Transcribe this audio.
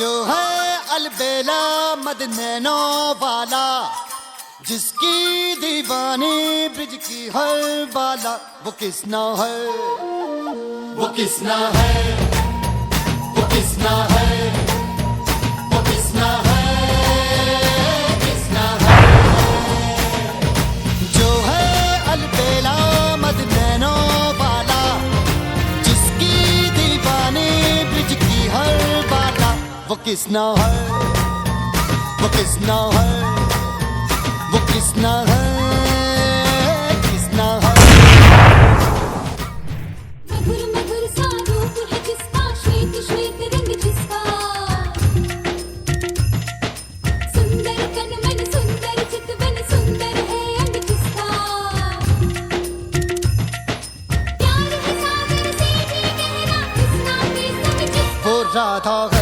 जो है अलबेला मद नैनो वाला, जिसकी दीवानी ब्रिज की हर बाला, वो किसना है, वो किसना है, वो किसना है, वो किसना है, किसना है। जो है अलबेला मद नैनो वाला, जिसकी दीवानी ब्रिज की हर बाला, वो किसना है, वो किसना है, वो किसना है, किसना है। मधुर मधुर सा रूप है जिसका, श्वेत श्वेत रंग जिसका, सुंदर तन मन सुंदर चितवन सुंदर है अंग जिसका, प्यार है सागर से भी गहरा, कृष्णा के संग जिसका, वो राधा है